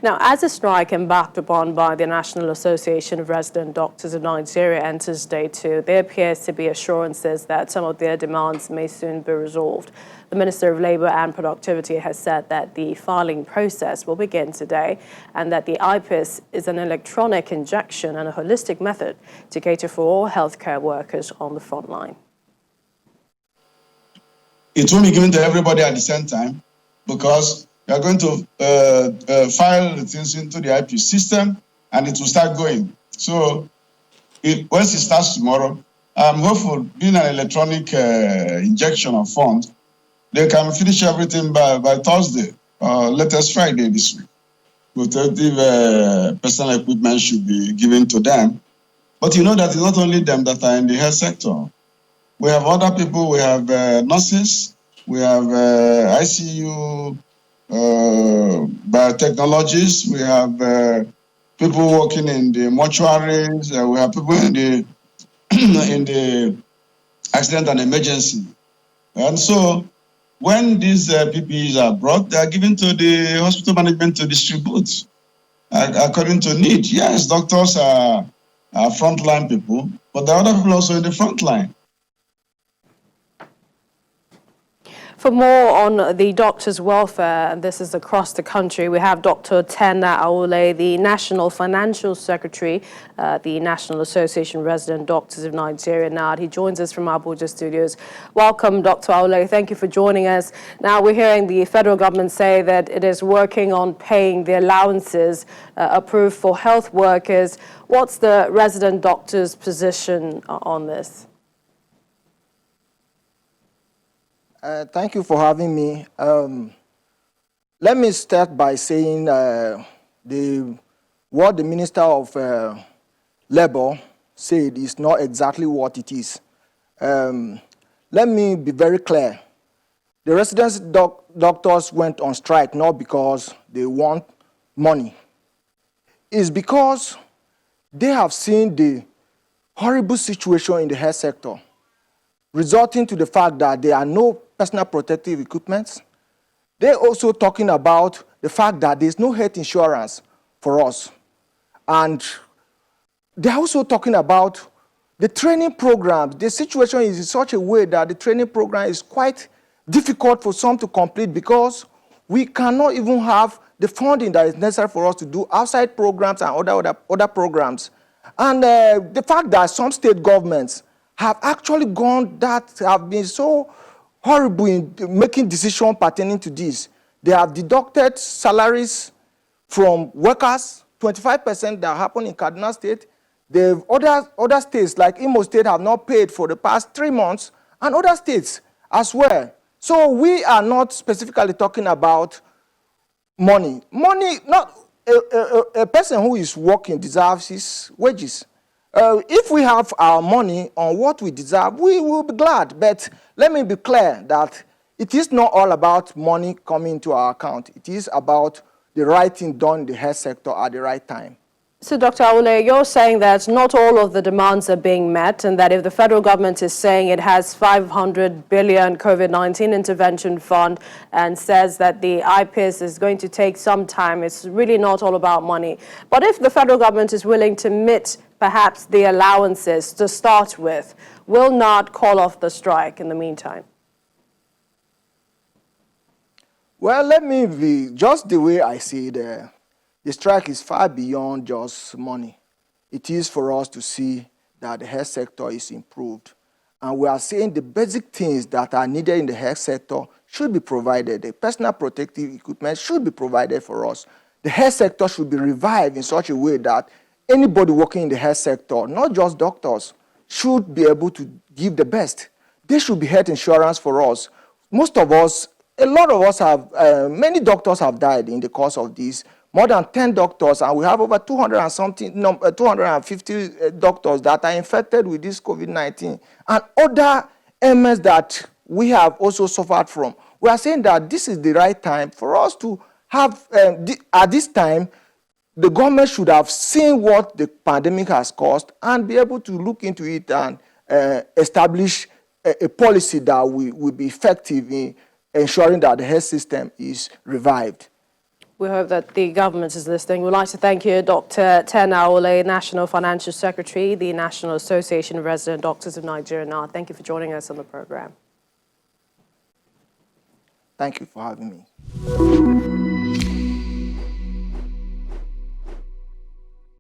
Now, as a strike embarked upon by the National Association of Resident Doctors of Nigeria enters day 2, there appears to be assurances that some of their demands may soon be resolved. The Minister of Labour and Productivity has said that the filing process will begin today and that the IPIS is an electronic injection and a holistic method to cater for all healthcare workers on the front line. It will be given to everybody at the same time because we are going to file the things into the IP system and it will start going. So once it starts tomorrow, I'm hopeful, being an electronic injection of funds, they can finish everything by Thursday or latest Friday this week. Protective personal equipment should be given to them. But you know that it's not only them that are in the health sector. We have other people, we have nurses, we have ICU biotechnologists, we have people working in the mortuaries, we have people in the in the accident and emergency. And so when these PPEs are brought, they are given to the hospital management to distribute according to need. Yes, doctors are frontline people, but there are other people also in the front line. For more on the doctors' welfare, and this is across the country, we have Dr. Tenna Aole, the National Financial Secretary, the National Association of Resident Doctors of Nigeria, NARD. He joins us from Abuja studios. Welcome, Dr. Aole. Thank you for joining us. Now, we're hearing the federal government say that it is working on paying the allowances approved for health workers. What's the resident doctors' position on this? Thank you for having me. Let me start by saying what the Minister of Labour said is not exactly what it is. Let me be very clear. The residence doctors went on strike not because they want money. It's because they have seen the horrible situation in the health sector, resulting to the fact that there are no personal protective equipment. They're also talking about the fact that there's no health insurance for us. And they're also talking about the training programs. The situation is in such a way that the training program is quite difficult for some to complete because we cannot even have the funding that is necessary for us to do outside programs and other programs. And the fact that some state governments have actually have been so horrible in making decisions pertaining to this. They have deducted salaries from workers, 25% that happened in Kaduna State. Other states like Imo State have not paid for the past 3 months, and other states as well. So we are not specifically talking about money. Money, not a person who is working deserves his wages. If we have our money on what we deserve, we will be glad. But let me be clear that it is not all about money coming into our account. It is about the right thing done in the health sector at the right time. So, Dr. Aole, you're saying that not all of the demands are being met and that if the federal government is saying it has 500 billion COVID-19 intervention fund and says that the IPIS is going to take some time, it's really not all about money. But if the federal government is willing to meet perhaps the allowances to start with, will NARD call off the strike in the meantime? Well, let me be just the way I see it. The strike is far beyond just money. It is for us to see that the health sector is improved. And we are saying the basic things that are needed in the health sector should be provided. The personal protective equipment should be provided for us. The health sector should be revived in such a way that anybody working in the health sector, not just doctors, should be able to give the best. There should be health insurance for us. Most of us, a lot of us have, many doctors have died in the course of this. More than 10 doctors, and we have over 250 doctors that are infected with this COVID-19 and other ailments that we have also suffered from. We are saying that this is the right time for us to have, at this time, the government should have seen what the pandemic has caused and be able to look into it and establish a policy that will be effective in ensuring that the health system is revived. We hope that the government is listening. We'd like to thank you, Dr. Ten Aole, National Financial Secretary, the National Association of Resident Doctors of Nigeria, NARD. Thank you for joining us on the program. Thank you for having me.